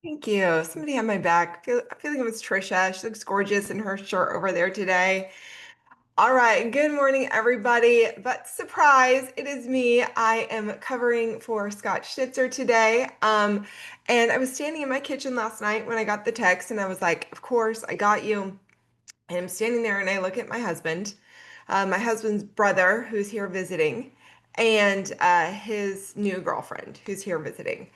Thank you. Somebody had my back. I feel like it was Trisha. She looks gorgeous in her shirt over there today. All right. Good morning, everybody. But surprise, it is me. I am covering for Scott Schnitzer today. And I was standing in my kitchen last night when I got the text, and I was like, of course, I got you. And I'm standing there and I look at my husband's brother who's here visiting, and his new girlfriend who's here visiting.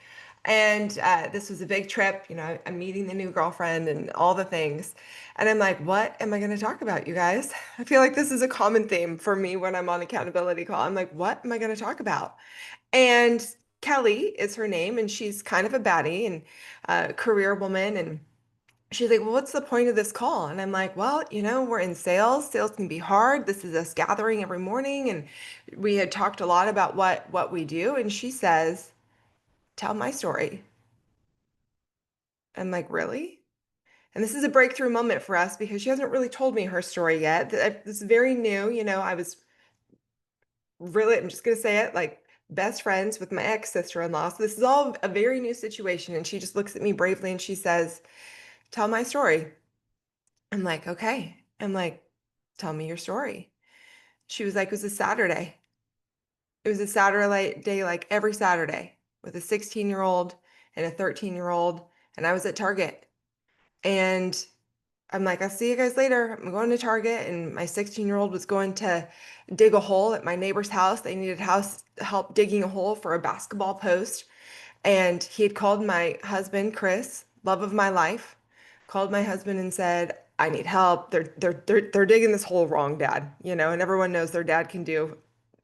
And this was a big trip. I'm meeting the new girlfriend and all the things. And I'm like, what am I going to talk about, you guys? I feel like this is a common theme for me when I'm on accountability call. I'm like, what am I going to talk about? And Kelly is her name, and she's kind of a baddie and a career woman. And she's like, well, what's the point of this call? And I'm like, well, we're in sales. Sales can be hard. This is us gathering every morning. And we had talked a lot about what we do. And she says, tell my story. I'm like, really? And this is a breakthrough moment for us because she hasn't really told me her story yet. This is very new. I was really, I'm just going to say it, like best friends with my ex-sister-in-law. So this is all a very new situation. And she just looks at me bravely and she says, tell my story. I'm like, okay. I'm like, tell me your story. She was like, it was a Saturday. It was a Saturday day, like every Saturday, with a 16-year-old and a 13-year-old. And I was at Target. And I'm like, I'll see you guys later. I'm going to Target. And my 16-year-old was going to dig a hole at my neighbor's house. They needed house help digging a hole for a basketball post. And he had called my husband, Chris, love of my life, called my husband and said, I need help. They're digging this hole wrong, Dad. And everyone knows their dad can do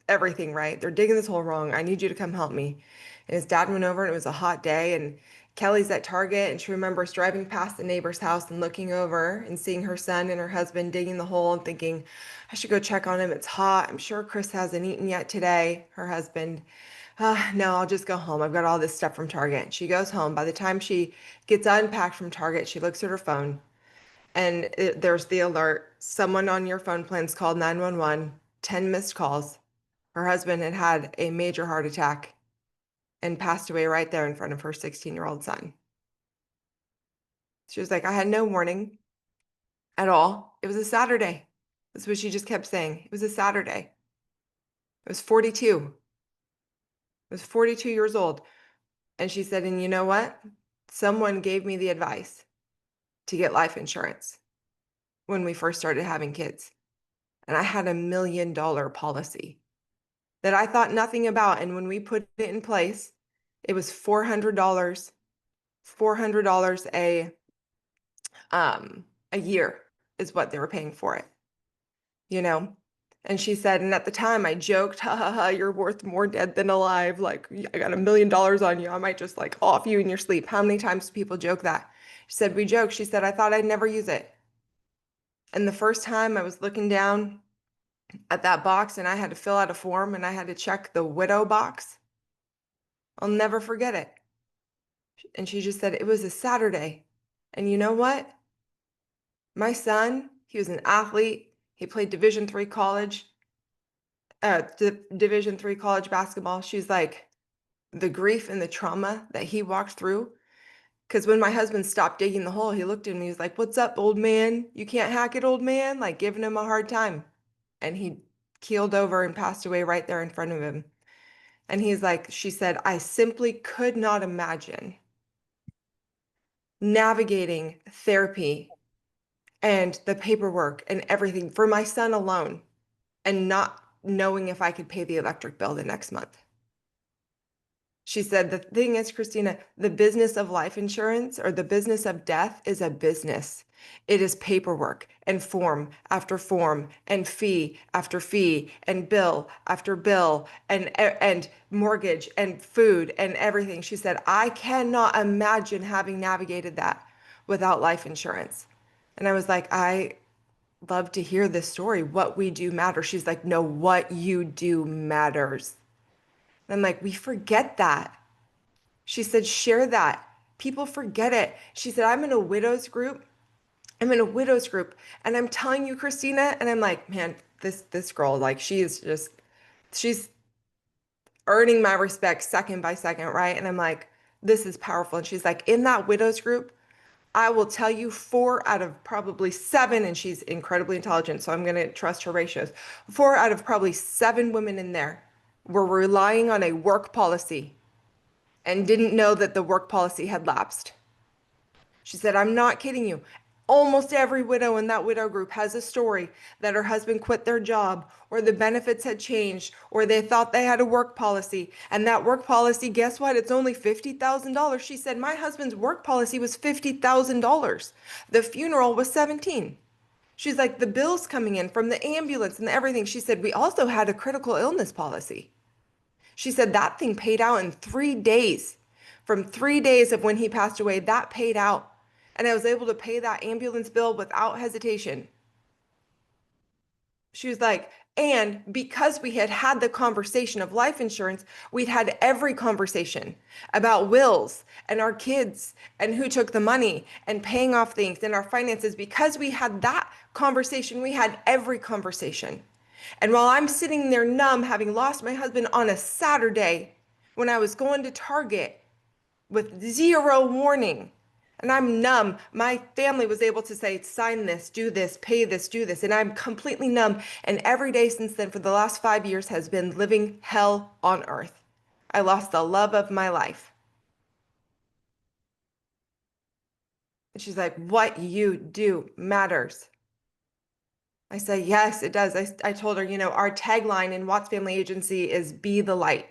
everything right. They're digging this hole wrong. I need you to come help me. And his dad went over and it was a hot day and Kelly's at Target and she remembers driving past the neighbor's house and looking over and seeing her son and her husband digging the hole and thinking, I should go check on him. It's hot. I'm sure Chris hasn't eaten yet today, her husband. No, I'll just go home. I've got all this stuff from Target. She goes home. By the time she gets unpacked from Target, she looks at her phone and there's the alert. Someone on your phone plan's called 911, 10 missed calls. Her husband had had a major heart attack and passed away right there in front of her 16-year-old son. She was like, I had no warning at all. It was a Saturday. That's what she just kept saying. It was a Saturday. I was 42. I was 42 years old. And she said, and you know what? Someone gave me the advice to get life insurance when we first started having kids. And I had $1 million policy that I thought nothing about. And when we put it in place, it was $400 a year is what they were paying for it, you know? And she said, and at the time I joked, ha ha ha, you're worth more dead than alive. Like, I got $1 million on you. I might just like off you in your sleep. How many times do people joke that? She said, we joke. She said, I thought I'd never use it. And the first time I was looking down at that box and I had to fill out a form and I had to check the widow box, I'll never forget it. And she just said, it was a Saturday. And you know what? My son, he was an athlete. He played Division 3 college basketball. She's like, the grief and the trauma that he walked through. Because when my husband stopped digging the hole, he looked at me, he was like, what's up, old man? You can't hack it, old man? Like giving him a hard time. And he keeled over and passed away right there in front of him. And he's like, she said, I simply could not imagine navigating therapy and the paperwork and everything for my son alone and not knowing if I could pay the electric bill the next month. She said, the thing is, Kristina, the business of life insurance or the business of death is a business. It is paperwork and form after form and fee after fee and bill after bill and mortgage and food and everything. She said, I cannot imagine having navigated that without life insurance. And I was like, I love to hear this story. What we do matters. She's like, no, what you do matters. And I'm like, we forget that. She said, share that. People forget it. She said, I'm in a widows group. I'm in a widows group. And I'm telling you, Kristina, and I'm like, man, this girl, like she's earning my respect second by second, right? And I'm like, This is powerful. And she's like, in that widows group, I will tell you four out of probably seven, and she's incredibly intelligent, so I'm going to trust her ratios. Four out of probably seven women in there were relying on a work policy and didn't know that the work policy had lapsed. She said, I'm not kidding you. Almost every widow in that widow group has a story that her husband quit their job, or the benefits had changed, or they thought they had a work policy. And that work policy, guess what? It's only $50,000. She said, my husband's work policy was $50,000. The funeral was 17. She's like, the bills coming in from the ambulance and everything. She said, we also had a critical illness policy. She said that thing paid out in 3 days. From 3 days of when he passed away, that paid out. And I was able to pay that ambulance bill without hesitation. She was like, and because we had had the conversation of life insurance, we'd had every conversation about wills and our kids and who took the money and paying off things and our finances. Because we had that conversation, we had every conversation. And while I'm sitting there numb, having lost my husband on a Saturday when I was going to Target with zero warning, and I'm numb, my family was able to say, sign this, do this, pay this, do this. And I'm completely numb. And every day since then, for the last 5 years, has been living hell on earth. I lost the love of my life. And she's like, what you do matters. I say, yes, it does. I told her, our tagline in Watts Family Agency is be the light.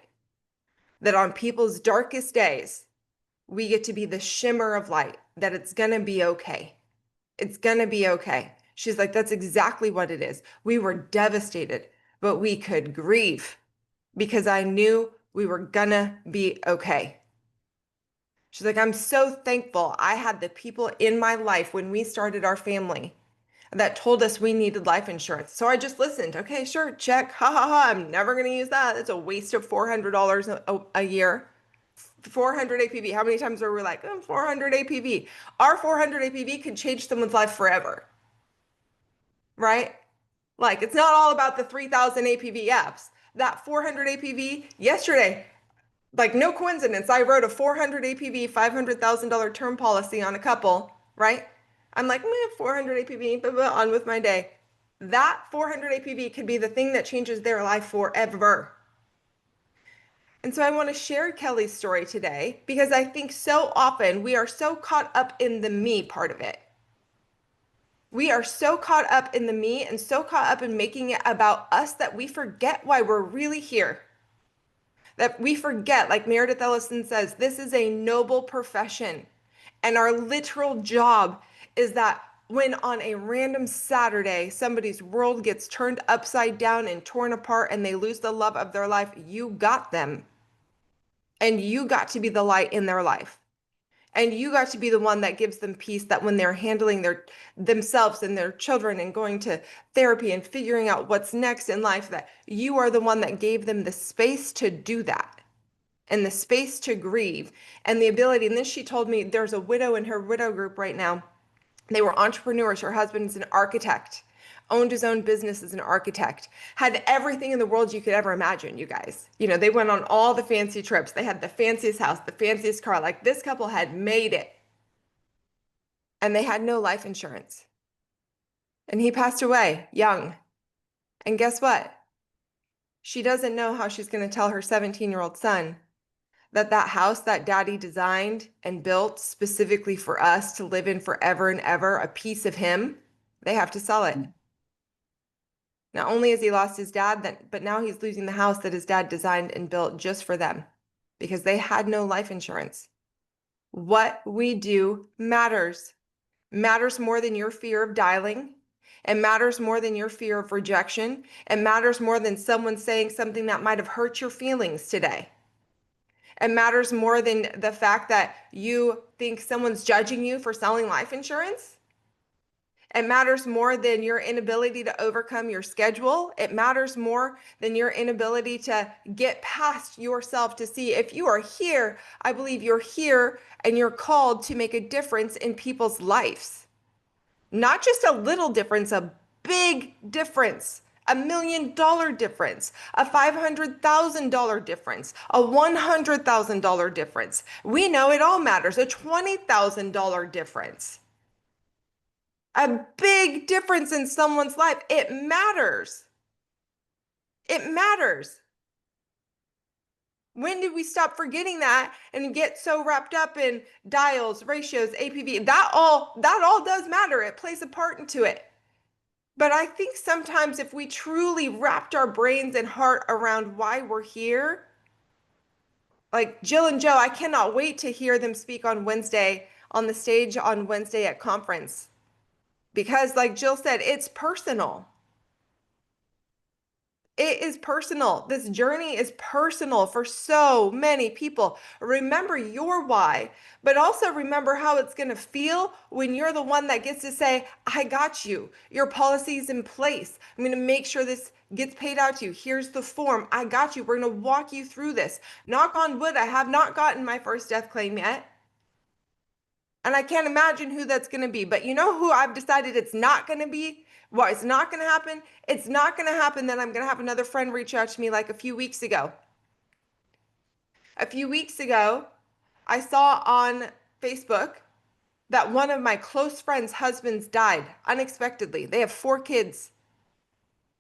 That on people's darkest days, we get to be the shimmer of light, that it's going to be okay. It's going to be okay. She's like, that's exactly what it is. We were devastated, but we could grieve because I knew we were going to be okay. She's like, I'm so thankful I had the people in my life when we started our family that told us we needed life insurance. So I just listened. Okay, sure, check. Ha ha ha. I'm never going to use that. It's a waste of $400 a year. 400 APV. How many times are we like, 400 APV? Our 400 APV can change someone's life forever, right? Like, it's not all about the 3,000 APV apps. That 400 APV yesterday, like, no coincidence, I wrote a 400 APV, $500,000 term policy on a couple, right? I'm like, 400 APV, blah, blah, on with my day. That 400 APV could be the thing that changes their life forever. And so I want to share Kelly's story today because I think so often we are so caught up in the me part of it. We are so caught up in the me and so caught up in making it about us that we forget why we're really here. That we forget, like Meredith Ellison says, this is a noble profession. And our literal job is that when on a random Saturday, somebody's world gets turned upside down and torn apart and they lose the love of their life, you got them. And you got to be the light in their life. And you got to be the one that gives them peace, that when they're handling themselves and their children and going to therapy and figuring out what's next in life, that you are the one that gave them the space to do that and the space to grieve and the ability. And then she told me there's a widow in her widow group right now. They were entrepreneurs. Her husband's an architect, owned his own business as an architect, had everything in the world you could ever imagine, you guys. They went on all the fancy trips. They had the fanciest house, the fanciest car. Like, this couple had made it. And they had no life insurance. And he passed away young. And guess what? She doesn't know how she's going to tell her 17-year-old son that house that daddy designed and built specifically for us to live in forever and ever, a piece of him, they have to sell it. Not only has he lost his dad, but now he's losing the house that his dad designed and built just for them because they had no life insurance. What we do matters. Matters more than your fear of dialing. It matters more than your fear of rejection. It matters more than someone saying something that might have hurt your feelings today. It matters more than the fact that you think someone's judging you for selling life insurance. It matters more than your inability to overcome your schedule. It matters more than your inability to get past yourself to see if you are here. I believe you're here and you're called to make a difference in people's lives. Not just a little difference, a big difference. $1 million difference, a $500,000 difference, a $100,000 difference. We know it all matters. A $20,000 difference. A big difference in someone's life. It matters. It matters. When did we stop forgetting that and get so wrapped up in dials, ratios, APV? That all does matter. It plays a part into it. But I think sometimes if we truly wrapped our brains and heart around why we're here, like Jill and Joe, I cannot wait to hear them speak on Wednesday on the stage on Wednesday at conference. Because like Jill said, it's personal. It is personal. This journey is personal for so many people. Remember your why, but also remember how it's going to feel when you're the one that gets to say, I got you. Your policy's in place. I'm going to make sure this gets paid out to you. Here's the form. I got you. We're going to walk you through this. Knock on wood, I have not gotten my first death claim yet. And I can't imagine who that's going to be. But you know who I've decided it's not going to be? Well, it's not going to happen. It's not going to happen that I'm going to have another friend reach out to me like a few weeks ago. A few weeks ago, I saw on Facebook that one of my close friends' husbands died unexpectedly. They have 4 kids.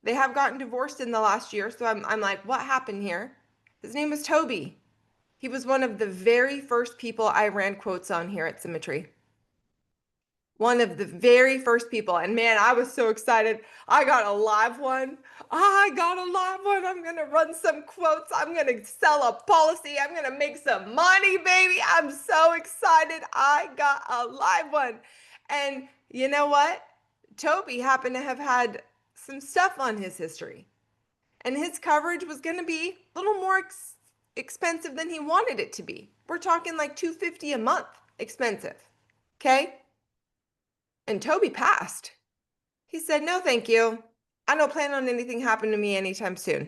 They have gotten divorced in the last year. So I'm like, what happened here? His name was Toby. He was one of the very first people I ran quotes on here at Symmetry. One of the very first people. And man, I was so excited. I got a live one. I got a live one. I'm going to run some quotes. I'm going to sell a policy. I'm going to make some money, baby. I'm so excited. I got a live one. And you know what? Toby happened to have had some stuff on his history. And his coverage was going to be a little more expensive than he wanted it to be. We're talking like $250 a month expensive. Okay? And Toby passed. He said, no, thank you. I don't plan on anything happening to me anytime soon.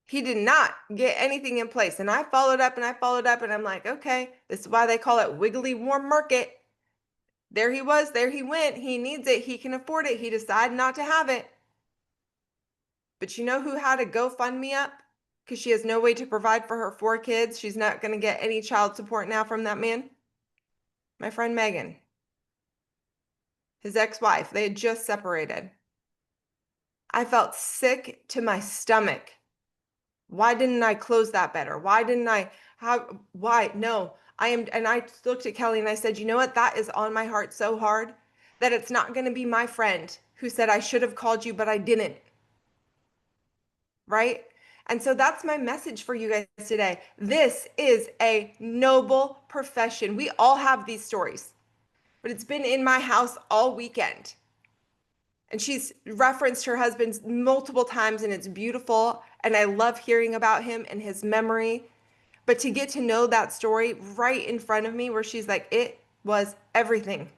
He did not get anything in place. And I followed up and I followed up and I'm like, okay, this is why they call it wiggly warm market. There he was, there he went. He needs it. He can afford it. He decided not to have it. But you know who had a GoFundMe up? Because she has no way to provide for her 4 kids. She's not going to get any child support now from that man. My friend Megan. His ex-wife. They had just separated. I felt sick to my stomach. Why didn't I close that better? Why didn't I why? No, and I looked at Kelly and I said, you know what? That is on my heart so hard that it's not going to be my friend who said I should have called you, but I didn't. Right? And so that's my message for you guys today. This is a noble profession. We all have these stories, but it's been in my house all weekend. And she's referenced her husband multiple times and it's beautiful. And I love hearing about him and his memory. But to get to know that story right in front of me where she's like, it was everything.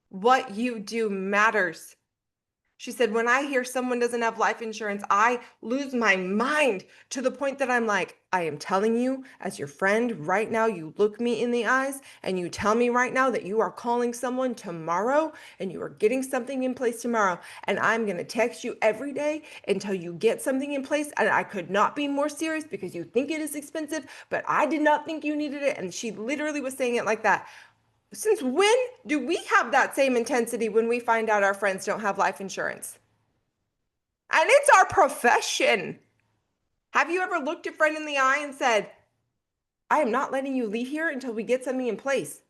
What you do matters. She said, when I hear someone doesn't have life insurance, I lose my mind to the point that I'm like, I am telling you as your friend right now, you look me in the eyes and you tell me right now that you are calling someone tomorrow and you are getting something in place tomorrow. And I'm going to text you every day until you get something in place. And I could not be more serious because you think it is expensive, but I did not think you needed it. And she literally was saying it like that. Since when do we have that same intensity when we find out our friends don't have life insurance? And it's our profession. Have you ever looked a friend in the eye and said, I am not letting you leave here until we get something in place?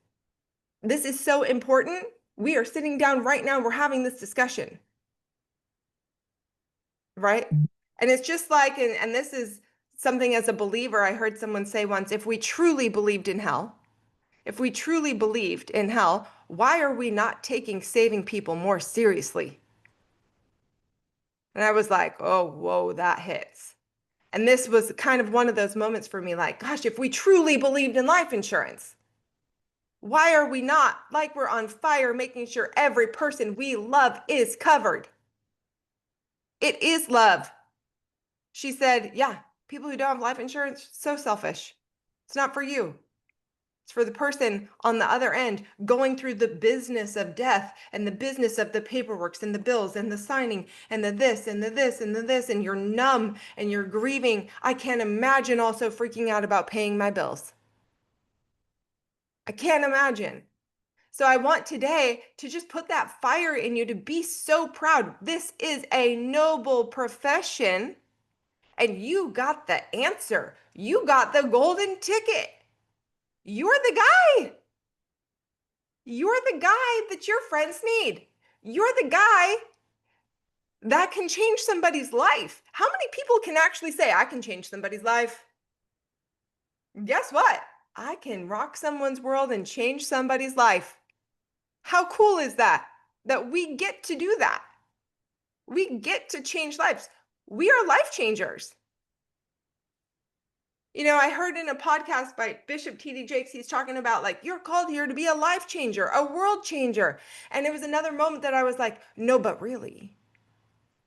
This is so important. We are sitting down right now. We're having this discussion. Right? And it's just like, and this is something as a believer, I heard someone say once, if we truly believed in hell, if we truly believed in hell, why are we not taking saving people more seriously? And I was like, oh, whoa, that hits. And this was kind of one of those moments for me, like, gosh, if we truly believed in life insurance, why are we not like we're on fire making sure every person we love is covered? It is love. She said, yeah, people who don't have life insurance, so selfish. It's not for you. It's for the person on the other end going through the business of death and the business of the paperwork and the bills and the signing and the this and the this and the this, and you're numb and you're grieving. I can't imagine also freaking out about paying my bills. I can't imagine. So I want today to just put that fire in you to be so proud. This is a noble profession, and you got the answer. You got the golden ticket. You're the guy. You're the guy that your friends need. You're the guy that can change somebody's life. How many people can actually say, I can change somebody's life? Guess what? I can rock someone's world and change somebody's life. How cool is that? That we get to do that. We get to change lives. We are life changers. You know, I heard in a podcast by Bishop T.D. Jakes, he's talking about like, you're called here to be a life changer, a world changer. And it was another moment that I was like, no, but really.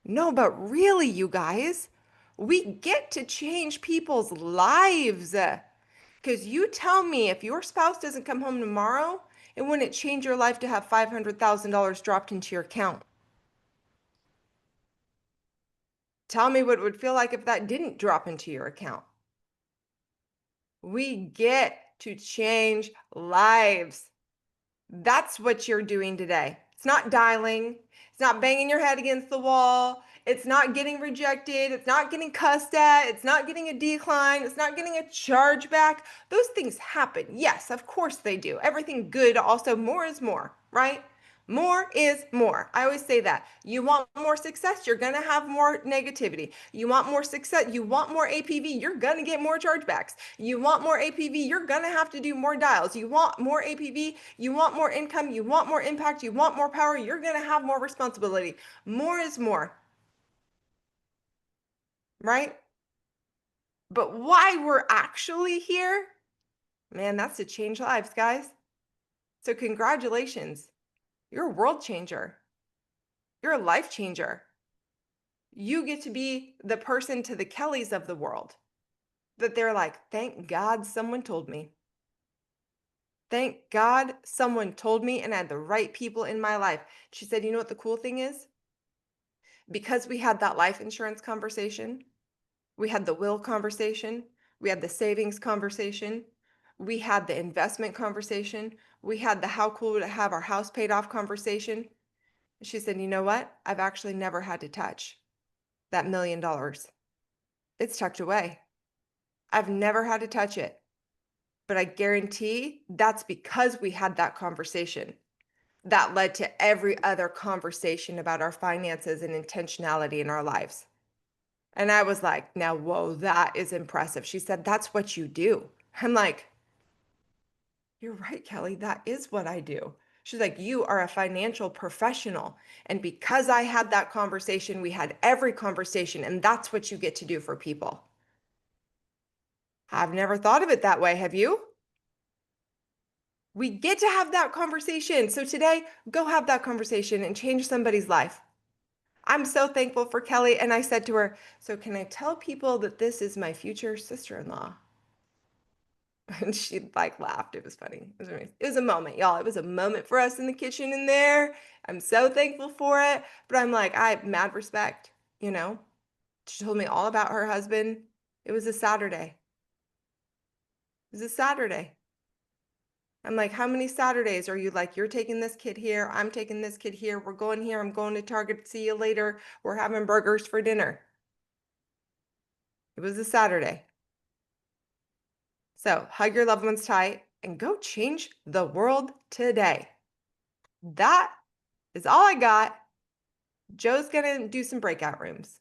No, but really, you guys, we get to change people's lives. Because you tell me if your spouse doesn't come home tomorrow, it wouldn't change your life to have $500,000 dropped into your account. Tell me what it would feel like if that didn't drop into your account. We get to change lives. That's what you're doing today. It's not dialing. It's not banging your head against the wall. It's not getting rejected. It's not getting cussed at. It's not getting a decline. It's not getting a chargeback. Those things happen. Yes, of course they do. Everything good, also more is more, right? More is more. I always say that. You want more success, you're going to have more negativity. You want more success, you want more APV, you're going to get more chargebacks. You want more APV, you're going to have to do more dials. You want more APV, you want more income, you want more impact, you want more power, you're going to have more responsibility. More is more. Right? But why we're actually here, man, that's to change lives, guys. So congratulations. You're a world changer. You're a life changer. You get to be the person to the Kellys of the world that they're like, thank God someone told me. Thank God someone told me and I had the right people in my life. She said, you know what the cool thing is? Because we had that life insurance conversation, we had the will conversation, we had the savings conversation, we had the investment conversation, we had the how cool to have our house paid off conversation. She said, you know what? I've actually never had to touch that $1,000,000. It's tucked away. I've never had to touch it. But I guarantee that's because we had that conversation. That led to every other conversation about our finances and intentionality in our lives. And I was like, now, whoa, that is impressive. She said, that's what you do. I'm like, you're right, Kelly. That is what I do. She's like, you are a financial professional. And because I had that conversation, we had every conversation, and that's what you get to do for people. I've never thought of it that way. Have you? We get to have that conversation. So today, go have that conversation and change somebody's life. I'm so thankful for Kelly. And I said to her, so can I tell people that this is my future sister-in-law? And she like laughed. It was funny. It was amazing. It was a moment, y'all. It was a moment for us in the kitchen in there. I'm so thankful for it. But I'm like, I have mad respect, you know? She told me all about her husband. It was a Saturday. It was a Saturday. I'm like, how many Saturdays are you like, you're taking this kid here, I'm taking this kid here, we're going here, I'm going to Target, see you later, we're having burgers for dinner. It was a Saturday. So hug your loved ones tight and go change the world today. That is all I got. Joe's going to do some breakout rooms.